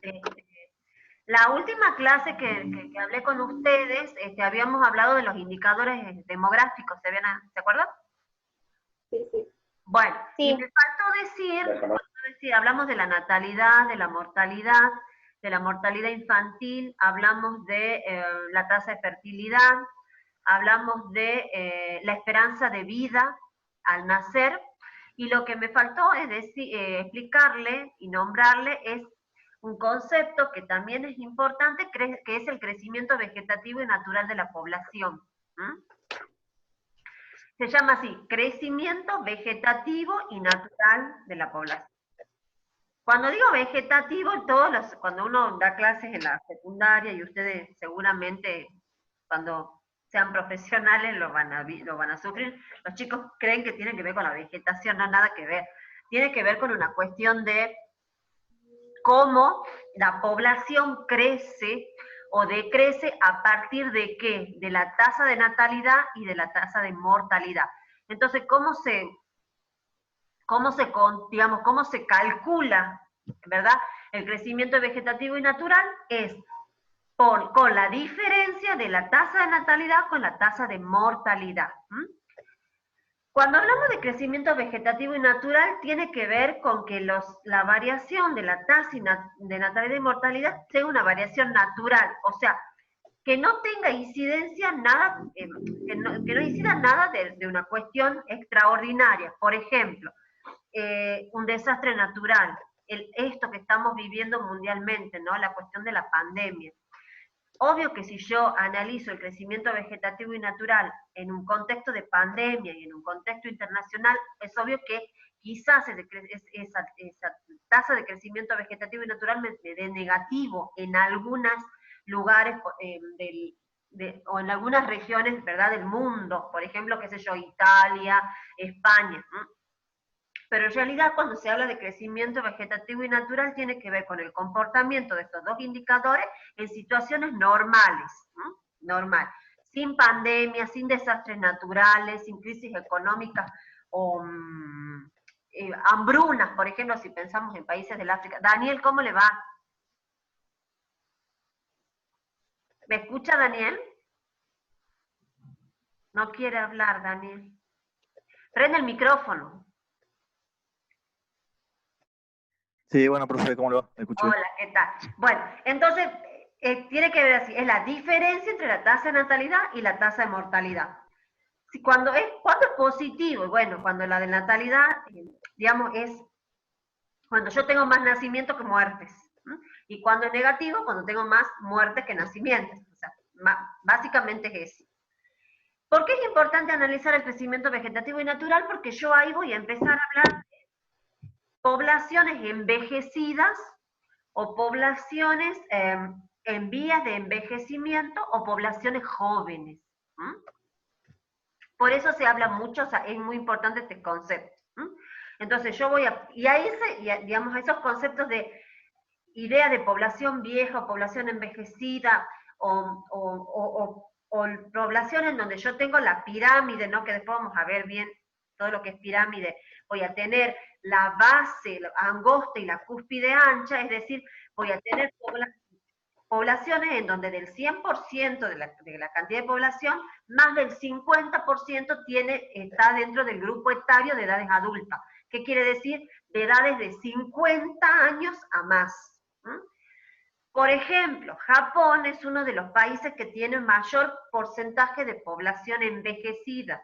Este, la última clase que hablé con ustedes, habíamos hablado de los indicadores demográficos, ¿se acuerdan? Sí, sí. Bueno, y me Sí, faltó decir, hablamos de la natalidad, de la mortalidad infantil, hablamos de la tasa de fertilidad, hablamos de la esperanza de vida al nacer, y lo que me faltó es explicarle y nombrarle es un concepto que también es importante, que es el crecimiento vegetativo y natural de la población. ¿Mm? Se llama así, crecimiento vegetativo y natural de la población. Cuando digo vegetativo, cuando uno da clases en la secundaria, y ustedes seguramente cuando sean profesionales lo van a sufrir, los chicos creen que tiene que ver con la vegetación, no, nada que ver. Tiene que ver con una cuestión de cómo la población crece o decrece a partir de qué, de la tasa de natalidad y de la tasa de mortalidad. Entonces, cómo se calcula, ¿verdad? El crecimiento vegetativo y natural es con la diferencia de la tasa de natalidad con la tasa de mortalidad. Cuando hablamos de crecimiento vegetativo y natural, tiene que ver con que la variación de la tasa de natalidad y mortalidad sea una variación natural, o sea, que no tenga incidencia nada, que no incida nada de una cuestión extraordinaria. Por ejemplo, un desastre natural, esto que estamos viviendo mundialmente, ¿no? La cuestión de la pandemia. Obvio que si yo analizo el crecimiento vegetativo y natural en un contexto de pandemia y en un contexto internacional, es obvio que quizás esa tasa de crecimiento vegetativo y natural me dé negativo en algunos lugares o en algunas regiones, ¿verdad?, del mundo, por ejemplo, qué sé yo, Italia, España, ¿no? Pero en realidad cuando se habla de crecimiento vegetativo y natural tiene que ver con el comportamiento de estos dos indicadores en situaciones normales, ¿no? Normal, sin pandemia, sin desastres naturales, sin crisis económicas o hambrunas, por ejemplo, si pensamos en países del África. Daniel, ¿cómo le va? ¿Me escucha, Daniel? No quiere hablar, Daniel. Prende el micrófono. Sí, bueno, profe, ¿cómo lo va? ¿Me escucho bien? Hola, ¿qué tal? Bueno, entonces, tiene que ver así, es la diferencia entre la tasa de natalidad y la tasa de mortalidad. Cuando es positivo, bueno, cuando la de natalidad, digamos, es cuando yo tengo más nacimientos que muertes. ¿No? Y cuando es negativo, cuando tengo más muertes que nacimientos. O sea, básicamente es eso. ¿Por qué es importante analizar el crecimiento vegetativo y natural? Porque yo ahí voy a empezar a hablar de poblaciones envejecidas o poblaciones en vías de envejecimiento o poblaciones jóvenes. ¿Mm? Por eso se habla mucho, o sea, es muy importante este concepto. ¿Mm? Entonces yo voy digamos, esos conceptos de idea de población vieja o población envejecida o población en donde yo tengo la pirámide, ¿no? Que después vamos a ver bien todo lo que es pirámide. Voy a tener la base angosta y la cúspide ancha, es decir, voy a tener poblaciones en donde del 100% de la cantidad de población, más del 50% está dentro del grupo etario de edades adultas. ¿Qué quiere decir? De edades de 50 años a más. Por ejemplo, Japón es uno de los países que tiene mayor porcentaje de población envejecida.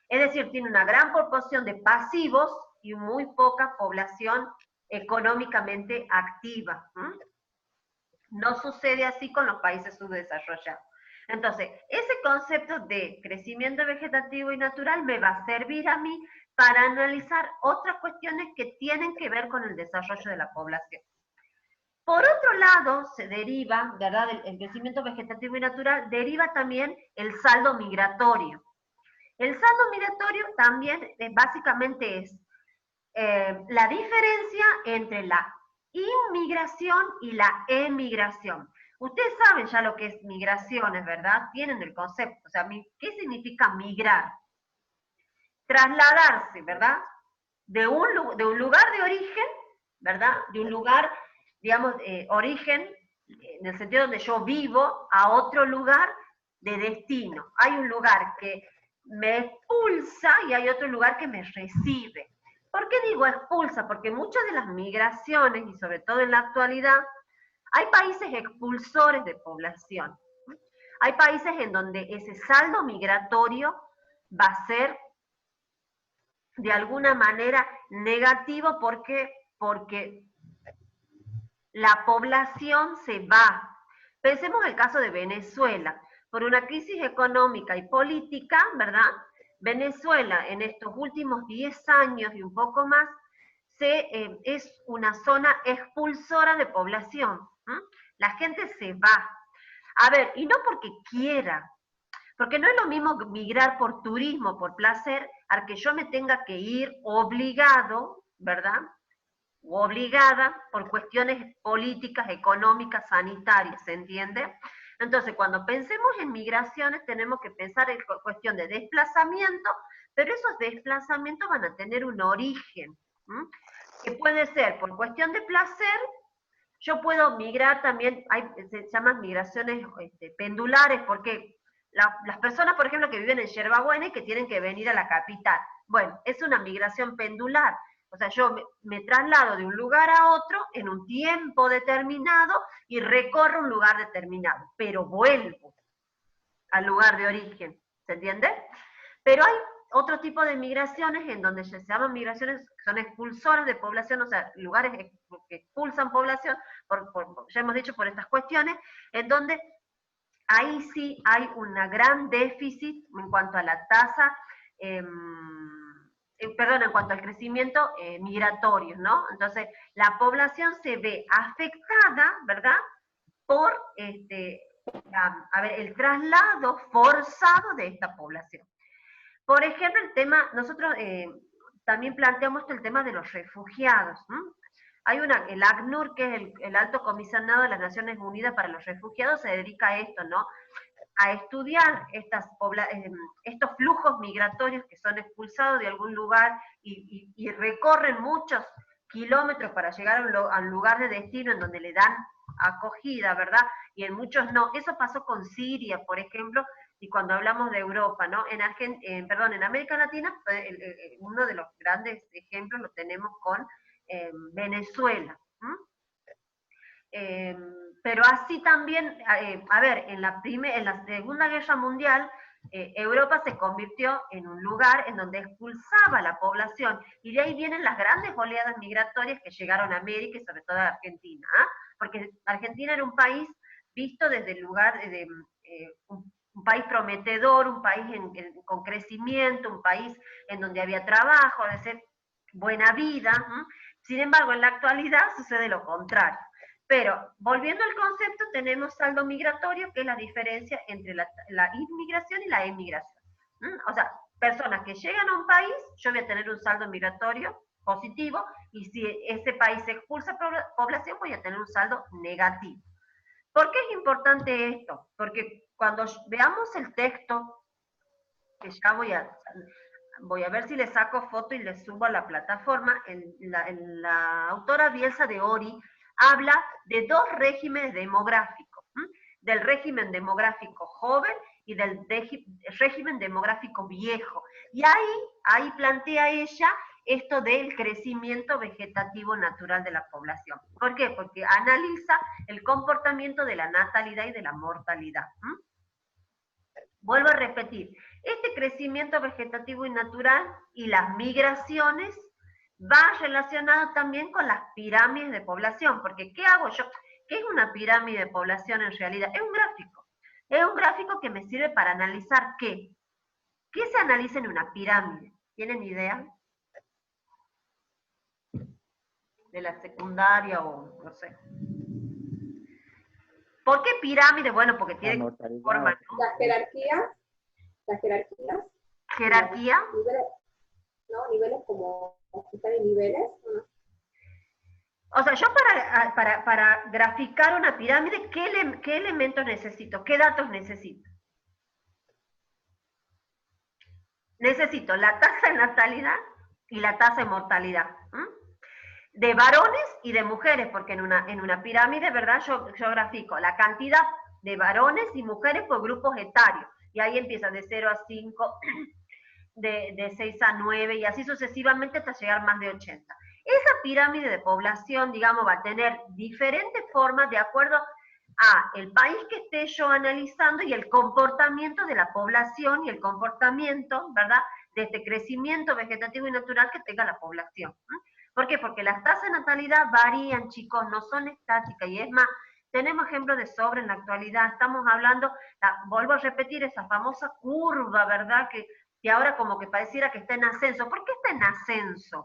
Es decir, tiene una gran proporción de pasivos y muy poca población económicamente activa. No sucede así con los países subdesarrollados. Entonces, ese concepto de crecimiento vegetativo y natural me va a servir a mí para analizar otras cuestiones que tienen que ver con el desarrollo de la población. Por otro lado, se deriva, ¿verdad? El crecimiento vegetativo y natural deriva también el saldo migratorio. El saldo migratorio también básicamente es la diferencia entre la inmigración y la emigración. Ustedes saben ya lo que es migraciones, ¿verdad? Tienen el concepto. O sea, ¿qué significa migrar? Trasladarse, ¿verdad? De un lugar de origen, ¿verdad? De un lugar digamos, origen, en el sentido donde yo vivo, a otro lugar de destino. Hay un lugar que me expulsa y hay otro lugar que me recibe. ¿Por qué digo expulsa? Porque muchas de las migraciones, y sobre todo en la actualidad, hay países expulsores de población. Hay países en donde ese saldo migratorio va a ser de alguna manera negativo porque la población se va. Pensemos el caso de Venezuela. Por una crisis económica y política, ¿verdad? Venezuela en estos últimos 10 años y un poco más es una zona expulsora de población. ¿Mm? La gente se va. A ver, y no porque quiera, porque no es lo mismo migrar por turismo, por placer, al que yo me tenga que ir obligado, ¿verdad? O obligada por cuestiones políticas, económicas, sanitarias, ¿se entiende? Entonces, cuando pensemos en migraciones, tenemos que pensar en cuestión de desplazamiento, pero esos desplazamientos van a tener un origen, ¿m? Que puede ser por cuestión de placer. Yo puedo migrar también, se llaman migraciones pendulares, porque las personas, por ejemplo, que viven en Yerbabuena y que tienen que venir a la capital, bueno, es una migración pendular. O sea, yo me traslado de un lugar a otro en un tiempo determinado y recorro un lugar determinado, pero vuelvo al lugar de origen, ¿se entiende? Pero hay otro tipo de migraciones en donde se llaman migraciones que son expulsoras de población, o sea, lugares que expulsan población, ya hemos dicho por estas cuestiones, en donde ahí sí hay una gran déficit en cuanto a la tasa, perdón, en cuanto al crecimiento migratorio, ¿no? Entonces, la población se ve afectada, ¿verdad? Por a ver, el traslado forzado de esta población. Por ejemplo, nosotros también planteamos el tema de los refugiados. Hay el ACNUR, que es el Alto Comisionado de las Naciones Unidas para los Refugiados, se dedica a esto, ¿no? A estudiar estos flujos migratorios que son expulsados de algún lugar y recorren muchos kilómetros para llegar al lugar de destino en donde le dan acogida, ¿verdad? Y en muchos no. Eso pasó con Siria, por ejemplo, y cuando hablamos de Europa, ¿no? En América Latina, uno de los grandes ejemplos lo tenemos con Venezuela. Pero así también, a ver, en la Segunda Guerra Mundial, Europa se convirtió en un lugar en donde expulsaba a la población, y de ahí vienen las grandes oleadas migratorias que llegaron a América y sobre todo a Argentina, ¿eh? Porque Argentina era un país visto desde el lugar de un país prometedor, un país con crecimiento, un país en donde había trabajo, de ser buena vida. Sin embargo, en la actualidad sucede lo contrario. Pero, volviendo al concepto, tenemos saldo migratorio, que es la diferencia entre la inmigración y la emigración. O sea, personas que llegan a un país, yo voy a tener un saldo migratorio positivo, y si ese país expulsa población, voy a tener un saldo negativo. ¿Por qué es importante esto? Porque cuando veamos el texto, que ya voy a ver si le saco foto y le subo a la plataforma, la autora Bielsa de Ori habla de dos regímenes demográficos, del régimen demográfico joven y del régimen demográfico viejo. Y ahí plantea ella esto del crecimiento vegetativo natural de la población. ¿Por qué? Porque analiza el comportamiento de la natalidad y de la mortalidad. Vuelvo a repetir, este crecimiento vegetativo y natural y las migraciones va relacionado también con las pirámides de población, porque ¿qué hago yo? ¿Qué es una pirámide de población en realidad? Es un gráfico. Es un gráfico que me sirve para analizar qué. ¿Qué se analiza en una pirámide? ¿Tienen idea? De la secundaria o no sé. ¿Por qué pirámide? Bueno, porque tiene forma, ¿no? Las jerarquías. ¿Jerarquía? Niveles como están en niveles. O sea, yo para graficar una pirámide, ¿qué elementos necesito? ¿Qué datos necesito? Necesito la tasa de natalidad y la tasa de mortalidad. de varones y de mujeres, porque en una pirámide, ¿verdad? Yo grafico la cantidad de varones y mujeres por grupos etarios. Y ahí empieza de 0 a 5, de 6 a 9 y así sucesivamente hasta llegar más de 80. Esa pirámide de población, digamos, va a tener diferentes formas de acuerdo a el país que esté yo analizando y el comportamiento de la población y el comportamiento, ¿verdad?, de este crecimiento vegetativo y natural que tenga la población. ¿Por qué? Porque las tasas de natalidad varían, chicos, no son estáticas, y es más, tenemos ejemplos de sobre en la actualidad, estamos hablando, vuelvo a repetir, esa famosa curva, ¿verdad?, que ahora como que pareciera que está en ascenso. ¿Por qué está en ascenso?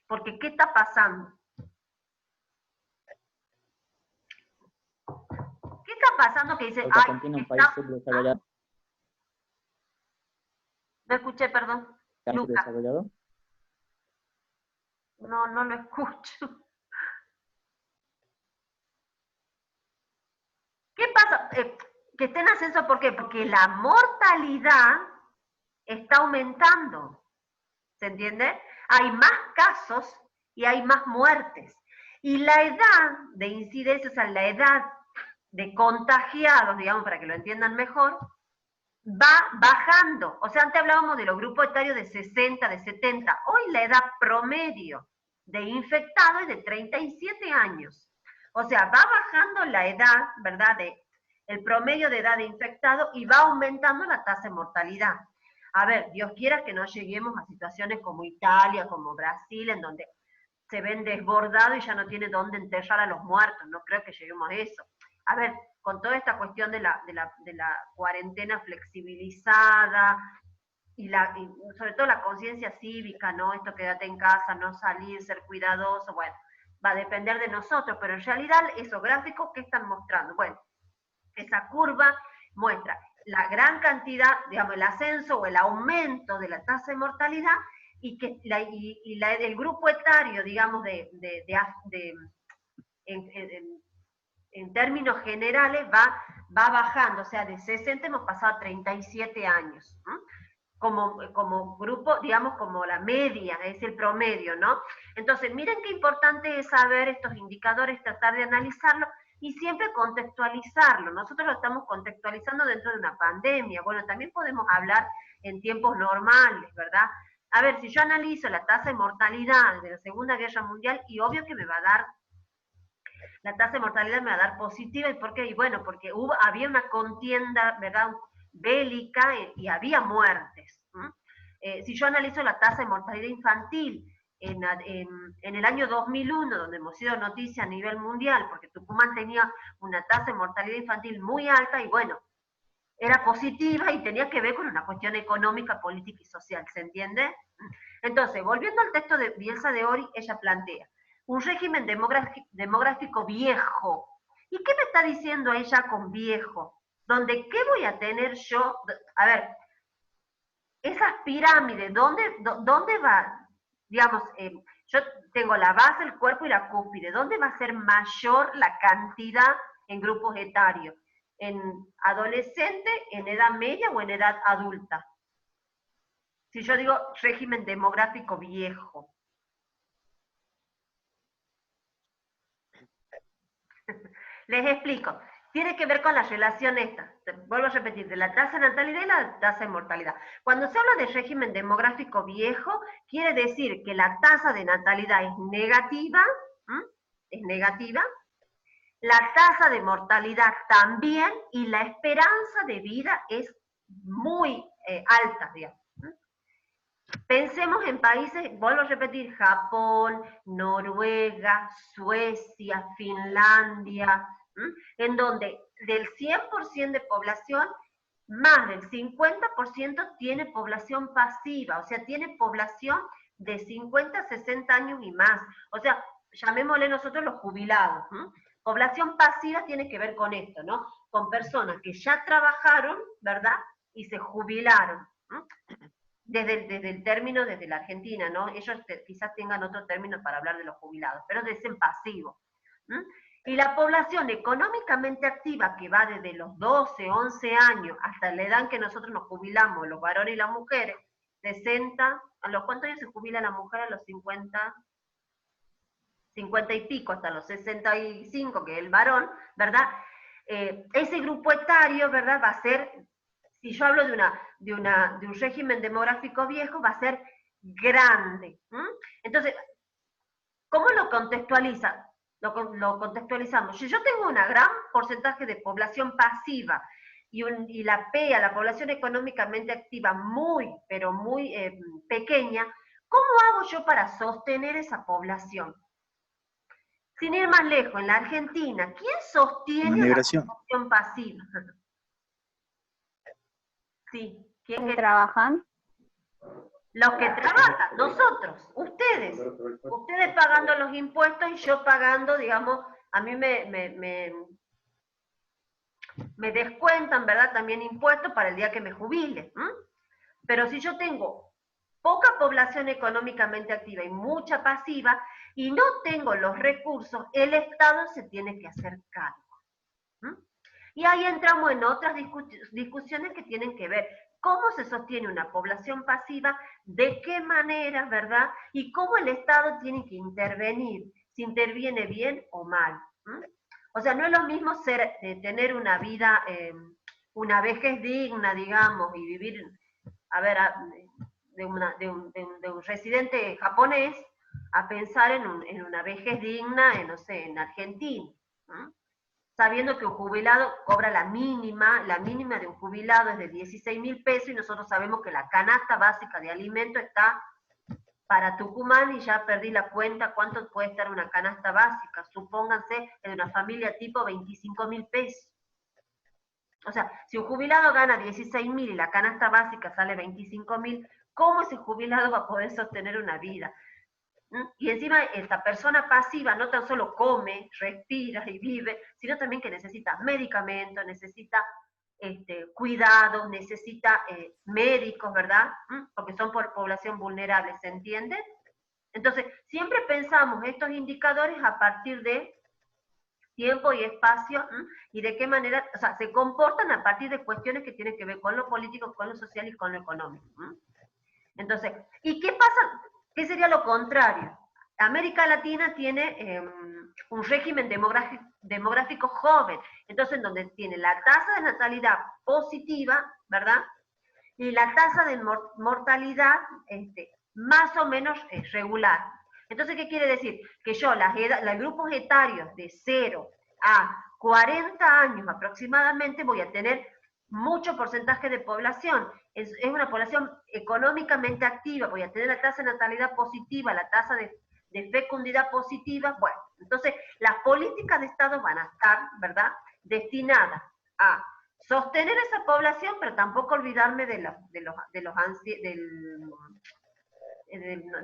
Porque ¿qué está pasando? ¿Qué está pasando que dice, Porque Argentina es un país subdesarrollado. No escuché, perdón. Lucas. ¿Subdesarrollado? No, no lo escucho. ¿Qué pasa? Que esté en ascenso, ¿por qué? Porque la mortalidad está aumentando. ¿Se entiende? Hay más casos y hay más muertes. Y la edad de incidencia, o sea, la edad de contagiados, digamos, para que lo entiendan mejor, va bajando. O sea, antes hablábamos de los grupos etarios de 60, de 70. Hoy la edad promedio de infectados es de 37 años. O sea, va bajando la edad, ¿verdad?, el promedio de edad de infectado y va aumentando la tasa de mortalidad. A ver, Dios quiera que no lleguemos a situaciones como Italia, como Brasil, en donde se ven desbordados y ya no tiene dónde enterrar a los muertos. No creo que lleguemos a eso. A ver, con toda esta cuestión de la cuarentena flexibilizada y sobre todo la conciencia cívica, ¿no? Esto quédate en casa, no salir, ser cuidadoso, bueno, va a depender de nosotros, pero en realidad esos gráficos, ¿qué están mostrando? Bueno, esa curva muestra la gran cantidad, digamos, el ascenso o el aumento de la tasa de mortalidad y que el grupo etario, digamos, en términos generales va bajando, o sea, de 60 hemos pasado a 37 años, ¿no? Como grupo, digamos, como la media, es el promedio, ¿no? Entonces, miren qué importante es saber estos indicadores, tratar de analizarlos y siempre contextualizarlo. Nosotros lo estamos contextualizando dentro de una pandemia. Bueno, también podemos hablar en tiempos normales, ¿verdad? A ver, si yo analizo la tasa de mortalidad de la Segunda Guerra Mundial, y obvio que me va a dar, la tasa de mortalidad me va a dar positiva, ¿y por qué? Y bueno, porque había una contienda, ¿verdad?, bélica y había muertes. Si yo analizo la tasa de mortalidad infantil en el año 2001, donde hemos sido noticia a nivel mundial, porque Tucumán tenía una tasa de mortalidad infantil muy alta y bueno, era positiva y tenía que ver con una cuestión económica, política y social, ¿se entiende? Entonces, volviendo al texto de Bielsa de Ori, ella plantea un régimen demográfico viejo. ¿Y qué me está diciendo ella con viejo? Donde, ¿qué voy a tener yo? A ver, esas pirámides, ¿dónde va? Digamos, yo tengo la base, el cuerpo y la cúspide. ¿Dónde va a ser mayor la cantidad en grupos etarios? ¿En adolescente, en edad media o en edad adulta? Si yo digo régimen demográfico viejo. Les explico. Tiene que ver con la relación esta, vuelvo a repetir, de la tasa de natalidad y la tasa de mortalidad. Cuando se habla de régimen demográfico viejo, quiere decir que la tasa de natalidad es negativa, la tasa de mortalidad también, y la esperanza de vida es muy alta, digamos. Pensemos en países, vuelvo a repetir, Japón, Noruega, Suecia, Finlandia, en donde del 100% de población, más del 50% tiene población pasiva, o sea, tiene población de 50 a 60 años y más. O sea, llamémosle nosotros los jubilados. Población pasiva tiene que ver con esto, ¿no? Con personas que ya trabajaron, ¿verdad? Y se jubilaron. Desde el término, desde la Argentina, ¿no? Ellos quizás tengan otro término para hablar de los jubilados, pero dicen pasivo. Y la población económicamente activa, que va desde los 12, 11 años hasta la edad en que nosotros nos jubilamos, los varones y las mujeres, 60, ¿a los cuántos años se jubila la mujer? A los 50, 50 y pico hasta los 65, que es el varón, ¿verdad? Ese grupo etario, ¿verdad? Va a ser, si yo hablo de un régimen demográfico viejo, va a ser grande. Entonces, ¿cómo lo contextualiza? Lo contextualizamos. Si yo tengo un gran porcentaje de población pasiva y la PEA, la población económicamente activa, muy, pero muy pequeña, ¿cómo hago yo para sostener esa población? Sin ir más lejos, en la Argentina, ¿quién Una sostiene la migración. población pasiva? Sí, ¿quién que trabajan? los que trabajan, nosotros, ustedes pagando los impuestos y yo pagando, digamos, a mí me descuentan, ¿verdad? También impuestos para el día que me jubile. Pero si yo tengo poca población económicamente activa y mucha pasiva y no tengo los recursos, el Estado se tiene que hacer cargo. Y ahí entramos en otras discusiones que tienen que ver cómo se sostiene una población pasiva, de qué manera, ¿verdad? Y cómo el Estado tiene que intervenir, si interviene bien o mal. O sea, no es lo mismo tener una vida, una vejez digna, digamos, y vivir, a ver, de un residente japonés, a pensar en una vejez digna, no sé, en Argentina. Sabiendo que un jubilado cobra la mínima de un jubilado es de 16.000 pesos y nosotros sabemos que la canasta básica de alimento está para Tucumán y ya perdí la cuenta cuánto puede estar una canasta básica. Supónganse en una familia tipo 25.000 pesos. O sea, si un jubilado gana 16.000 y la canasta básica sale 25.000, ¿cómo ese jubilado va a poder sostener una vida? Y encima esta persona pasiva no tan solo come, respira y vive, sino también que necesita medicamentos, necesita cuidados, necesita médicos, ¿verdad? Porque son por población vulnerable, ¿se entiende? Entonces, siempre pensamos estos indicadores a partir de tiempo y espacio, y de qué manera, o sea, se comportan a partir de cuestiones que tienen que ver con lo político, con lo social y con lo económico. Entonces, ¿y qué pasa? ¿Qué sería lo contrario? América Latina tiene un régimen demográfico joven, entonces en donde tiene la tasa de natalidad positiva, ¿verdad? Y la tasa de mortalidad más o menos regular. Entonces, ¿qué quiere decir? Que yo, los grupos etarios de 0 a 40 años aproximadamente, voy a tener mucho porcentaje de población. Es una población económicamente activa, voy a tener la tasa de natalidad positiva, la tasa de fecundidad positiva. Bueno, entonces las políticas de Estado van a estar, ¿verdad?, destinadas a sostener esa población, pero tampoco olvidarme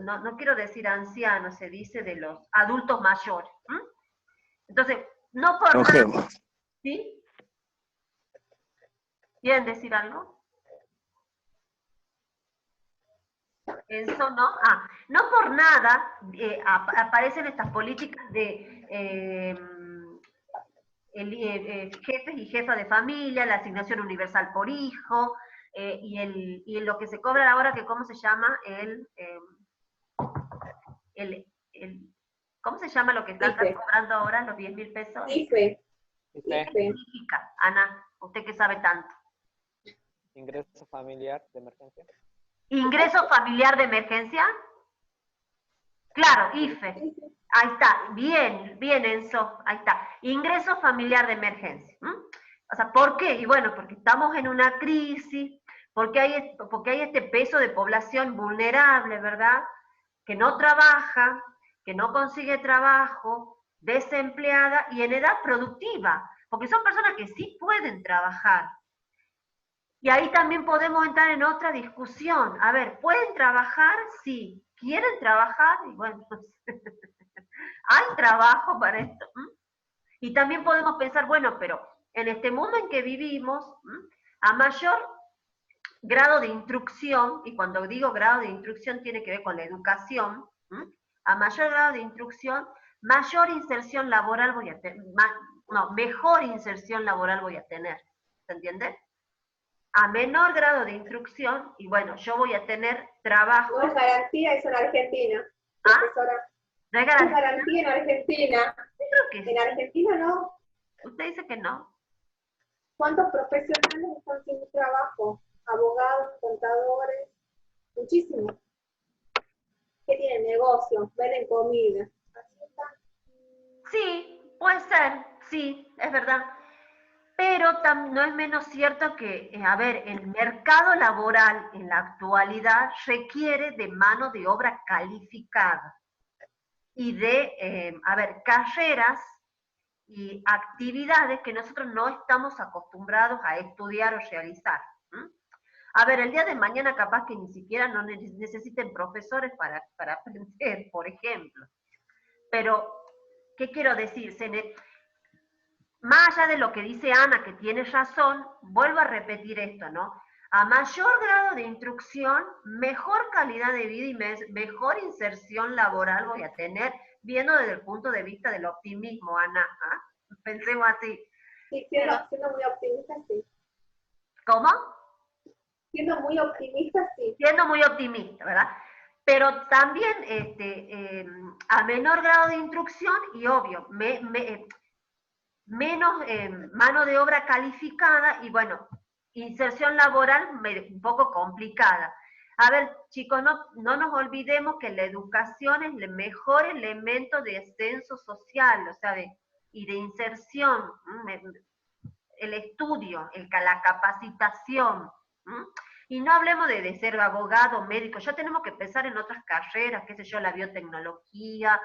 no quiero decir ancianos, se dice de los adultos mayores. Entonces, no por nada, ¿sí? ¿Quieren decir algo? Eso no. No por nada aparecen estas políticas de jefes y jefas de familia, la asignación universal por hijo, y lo que se cobra ahora, que ¿cómo se llama? ¿Cómo se llama lo que están cobrando ahora, los 10.000 pesos? IFE. ¿Qué significa, Ana? Usted que sabe tanto. Ingreso familiar de emergencia. ¿Ingreso familiar de emergencia? Claro, IFE. Ahí está, bien, Enzo, ahí está. Ingreso familiar de emergencia. O sea, ¿por qué? Y bueno, porque estamos en una crisis, porque hay este peso de población vulnerable, ¿verdad? Que no trabaja, que no consigue trabajo, desempleada y en edad productiva, porque son personas que sí pueden trabajar. Y ahí también podemos entrar en otra discusión. A ver, ¿pueden trabajar? Sí. ¿Quieren trabajar? Y bueno, hay trabajo para esto. Y también podemos pensar, bueno, pero en este mundo en que vivimos, a mayor grado de instrucción, y cuando digo grado de instrucción tiene que ver con la educación, a mayor grado de instrucción, mayor inserción laboral voy a tener, mejor inserción laboral voy a tener. ¿Se entiende? A menor grado de instrucción, y bueno, yo voy a tener trabajo. No es garantía eso en Argentina, profesora. ¿No hay ¿Hay garantía? garantía en Argentina? Yo creo que En sí. Argentina no. Usted dice que no. ¿Cuántos profesionales están sin trabajo? Abogados, contadores, muchísimos. Que tienen negocios, venden comida. Así está. Sí, puede ser, sí, es verdad. Pero no es menos cierto que, a ver, el mercado laboral en la actualidad requiere de mano de obra calificada y de, a ver, carreras y actividades que nosotros no estamos acostumbrados a estudiar o realizar. ¿M? A ver, el día de mañana capaz que ni siquiera no necesiten profesores para aprender, por ejemplo. Pero, ¿qué quiero decir? Más allá de lo que dice Ana, que tiene razón, vuelvo a repetir esto, ¿no? A mayor grado de instrucción, mejor calidad de vida y mejor inserción laboral voy a tener, viendo desde el punto de vista del optimismo, Ana. ¿Ah? Pensemos así. Sí, Pero, siendo muy optimista, sí. ¿cómo? Siendo muy optimista, sí. Siendo muy optimista, ¿verdad? Pero también a menor grado de instrucción y obvio, menos mano de obra calificada y bueno, inserción laboral un poco complicada. A ver, chicos, no nos olvidemos que la educación es el mejor elemento de ascenso social, o sea, y de inserción, el estudio, la capacitación. Y no hablemos de ser abogado, médico, ya tenemos que pensar en otras carreras, qué sé yo, la biotecnología,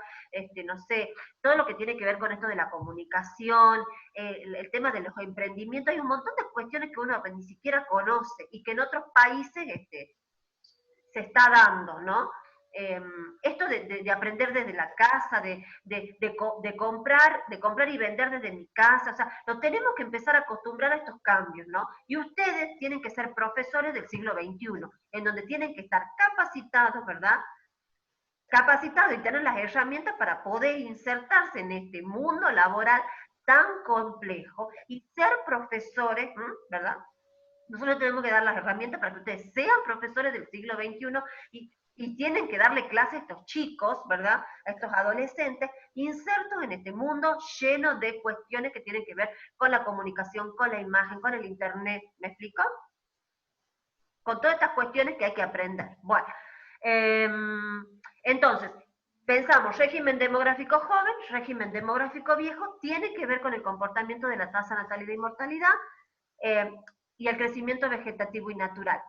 no sé, todo lo que tiene que ver con esto de la comunicación, el tema de los emprendimientos, hay un montón de cuestiones que uno ni siquiera conoce y que en otros países se está dando, ¿no? Esto de aprender desde la casa, de comprar y vender desde mi casa, o sea, lo tenemos que empezar a acostumbrar a estos cambios, ¿no? Y ustedes tienen que ser profesores del siglo XXI, en donde tienen que estar capacitados, ¿verdad? Capacitados y tener las herramientas para poder insertarse en este mundo laboral tan complejo y ser profesores, ¿verdad? Nosotros tenemos que dar las herramientas para que ustedes sean profesores del siglo XXI y tienen que darle clase a estos chicos, ¿verdad? A estos adolescentes, insertos en este mundo lleno de cuestiones que tienen que ver con la comunicación, con la imagen, con el internet. ¿Me explico? Con todas estas cuestiones que hay que aprender. Bueno, entonces, pensamos, régimen demográfico joven, régimen demográfico viejo, tiene que ver con el comportamiento de la tasa de natalidad y mortalidad, y el crecimiento vegetativo y natural.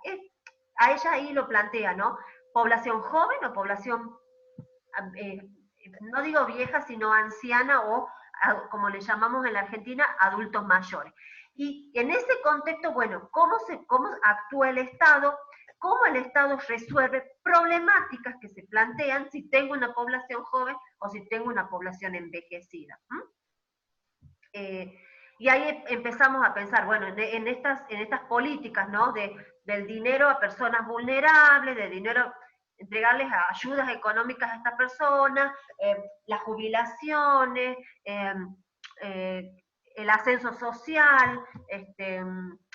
A ella ahí lo plantea, ¿no? Población joven o población, no digo vieja, sino anciana o, como le llamamos en la Argentina, adultos mayores. Y en ese contexto, bueno, ¿cómo actúa el Estado? ¿Cómo el Estado resuelve problemáticas que se plantean si tengo una población joven o si tengo una población envejecida? Y ahí empezamos a pensar, bueno, en estas políticas, ¿no? Del dinero a personas vulnerables, de dinero, entregarles ayudas económicas a estas personas, las jubilaciones, el ascenso social,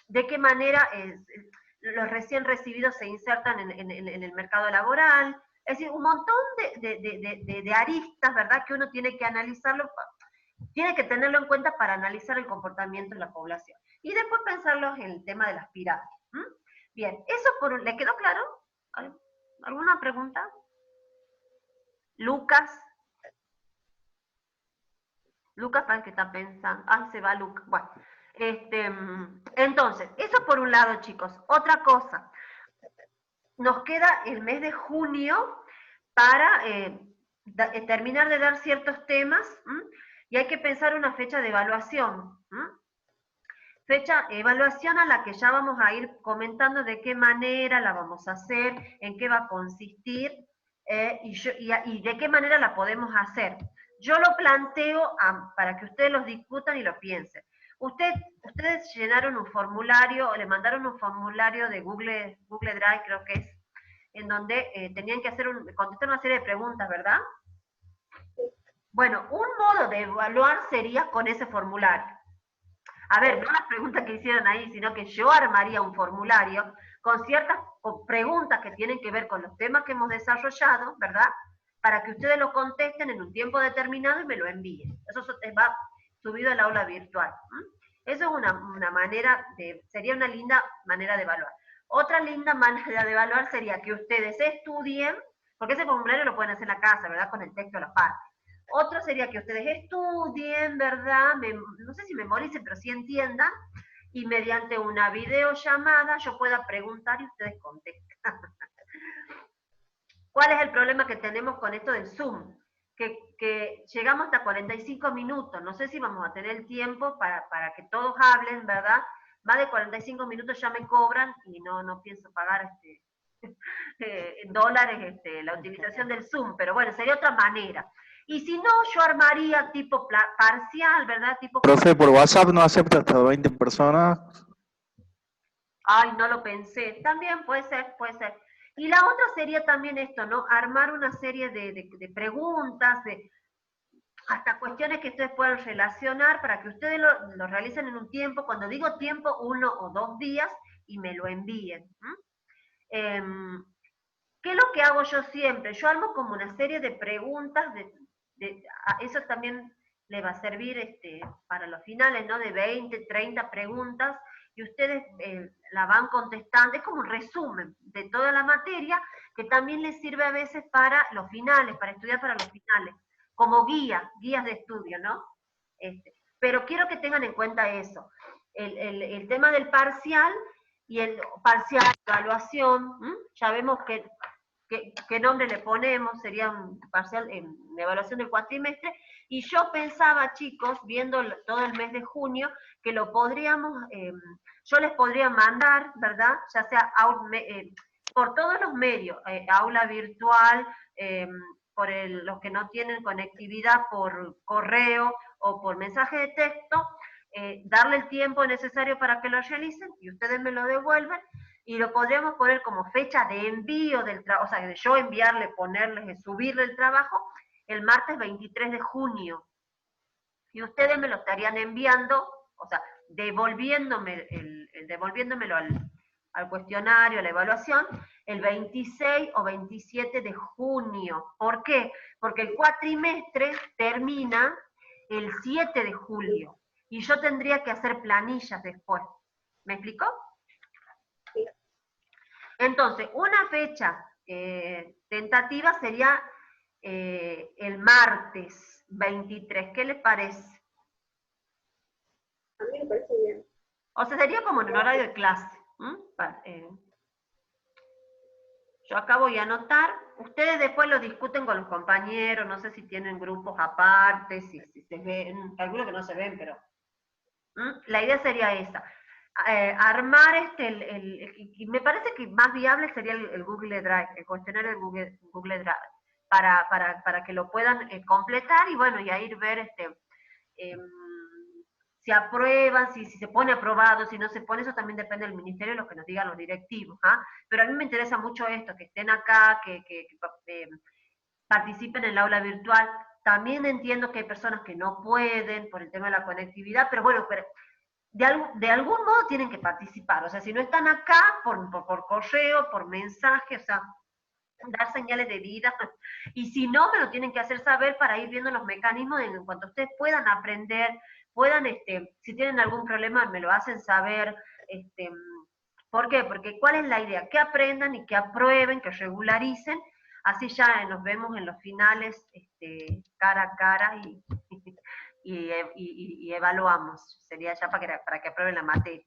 de qué manera los recién recibidos se insertan en el mercado laboral. Es decir, un montón de aristas, ¿verdad?, que uno tiene que analizarlo, tiene que tenerlo en cuenta para analizar el comportamiento de la población. Y después pensarlo en el tema de las pirámides. Bien, eso ¿le quedó claro? ¿Alguna pregunta? Lucas. Lucas parece que está pensando. Ah, se va Lucas. Bueno, entonces, eso por un lado, chicos. Otra cosa. Nos queda el mes de junio para terminar de dar ciertos temas, y hay que pensar una fecha de evaluación. Evaluación a la que ya vamos a ir comentando de qué manera la vamos a hacer, en qué va a consistir, y de qué manera la podemos hacer. Yo lo planteo para que ustedes los discutan y lo piensen. Ustedes llenaron un formulario, o le mandaron un formulario de Google Drive, creo que es, en donde tenían que contestar una serie de preguntas, ¿verdad? Bueno, un modo de evaluar sería con ese formulario. A ver, no las preguntas que hicieron ahí, sino que yo armaría un formulario con ciertas preguntas que tienen que ver con los temas que hemos desarrollado, ¿verdad? para que ustedes lo contesten en un tiempo determinado y me lo envíen. Eso va subido al aula virtual. Eso es una manera sería una linda manera de evaluar. Otra linda manera de evaluar sería que ustedes estudien, porque ese formulario lo pueden hacer en la casa, ¿verdad? Con el texto a la par. Otro sería que ustedes estudien, ¿verdad? No sé si memoricen, pero sí entiendan, y mediante una videollamada yo pueda preguntar y ustedes contestan. ¿Cuál es el problema que tenemos con esto del Zoom? Que llegamos hasta 45 minutos, no sé si vamos a tener el tiempo para que todos hablen, ¿verdad? Más de 45 minutos ya me cobran y no pienso pagar en dólares la utilización del Zoom, pero bueno, sería otra manera. Y si no, yo armaría tipo parcial, ¿verdad? Tipo... Profe, por WhatsApp no acepta hasta 20 personas. Ay, no lo pensé. También puede ser, puede ser. Y la otra sería también esto, ¿no? Armar una serie de preguntas, hasta cuestiones que ustedes puedan relacionar para que ustedes lo realicen en un tiempo, cuando digo tiempo, 1 o 2 días, y me lo envíen. ¿Qué es lo que hago yo siempre? Yo armo como una serie de preguntas, eso también le va a servir para los finales, ¿no? De 20, 30 preguntas, y ustedes la van contestando, es como un resumen de toda la materia, que también les sirve a veces para los finales, para estudiar para los finales, como guías de estudio, ¿no? Pero quiero que tengan en cuenta eso, el tema del parcial, y el parcial, evaluación, ya vemos qué nombre le ponemos, sería un parcial en evaluación del cuatrimestre, y yo pensaba, chicos, viendo todo el mes de junio, que lo podríamos, yo les podría mandar, ¿verdad? Ya sea por todos los medios, aula virtual, por los que no tienen conectividad por correo o por mensaje de texto, darle el tiempo necesario para que lo realicen y ustedes me lo devuelven, y lo podríamos poner como fecha de envío del trabajo, o sea, de yo enviarle, ponerles, subirle el trabajo, el martes 23 de junio. Y ustedes me lo estarían enviando, o sea, devolviéndomelo al cuestionario, a la evaluación, el 26 o 27 de junio. ¿Por qué? Porque el cuatrimestre termina el 7 de julio. Y yo tendría que hacer planillas después. ¿Me explicó? Sí. Entonces, una fecha tentativa sería el martes 23. ¿Qué les parece? A mí me parece bien. O sea, sería como en un horario de clase. Yo acá voy a anotar. Ustedes después lo discuten con los compañeros, no sé si tienen grupos aparte, si se ven, algunos que no se ven, pero la idea sería esa. Armar y me parece que más viable sería el Google Drive, el cuestionario del Google Drive, para que lo puedan completar y bueno, y a ir ver si aprueban, si se pone aprobado, si no se pone, eso también depende del ministerio, lo que nos digan los directivos. Pero a mí me interesa mucho esto, que estén acá, que participen en el aula virtual. También entiendo que hay personas que no pueden por el tema de la conectividad, pero bueno, de algún modo tienen que participar. O sea, si no están acá, por correo, por mensaje, o sea, dar señales de vida, y si no, me lo tienen que hacer saber para ir viendo los mecanismos en cuanto ustedes puedan aprender, puedan, si tienen algún problema, me lo hacen saber. ¿Por qué? Porque ¿cuál es la idea? Que aprendan y que aprueben, que regularicen, así ya nos vemos en los finales cara a cara y evaluamos. Sería ya para que aprueben la materia.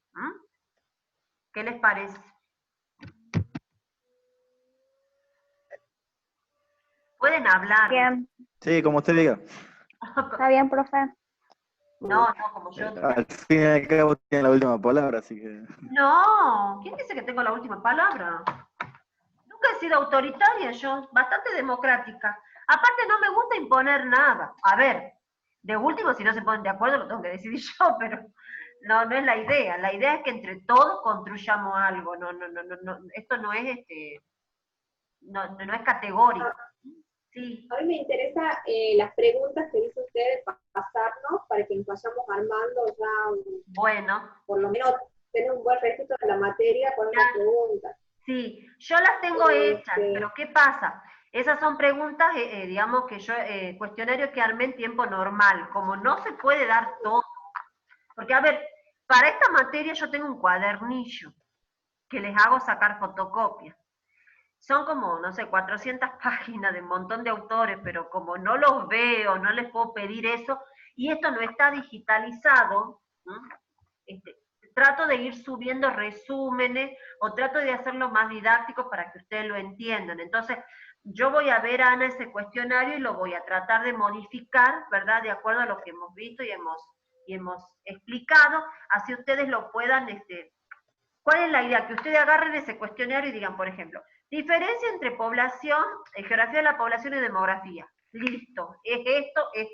¿Qué les parece? Pueden hablar. Bien. Sí, como usted diga. Está bien, profe. No, como yo. Al fin y al cabo tiene la última palabra, así que... No, ¿quién dice que tengo la última palabra? Nunca he sido autoritaria yo, bastante democrática. Aparte no me gusta imponer nada. A ver, de último, si no se ponen de acuerdo, lo tengo que decidir yo, pero no es la idea. La idea es que entre todos construyamos algo. No, esto no es no es categórico. Sí. A mí me interesa las preguntas que dice usted de pasarnos para que nos vayamos armando ya, Bueno. por lo menos tener un buen registro de la materia con las preguntas. Sí, yo las tengo hechas, pero ¿qué pasa? Esas son preguntas, digamos, que yo, cuestionario que armé en tiempo normal, como no se puede dar todo. Porque, a ver, para esta materia yo tengo un cuadernillo que les hago sacar fotocopias. Son como, no sé, 400 páginas de un montón de autores, pero como no los veo, no les puedo pedir eso, y esto no está digitalizado, ¿no? Trato de ir subiendo resúmenes o trato de hacerlo más didáctico para que ustedes lo entiendan. Entonces, yo voy a ver, Ana, ese cuestionario y lo voy a tratar de modificar, ¿verdad? De acuerdo a lo que hemos visto y hemos explicado, así ustedes lo puedan, ¿cuál es la idea? Que ustedes agarren ese cuestionario y digan, por ejemplo, diferencia entre población, geografía de la población y demografía. Listo, es esto, es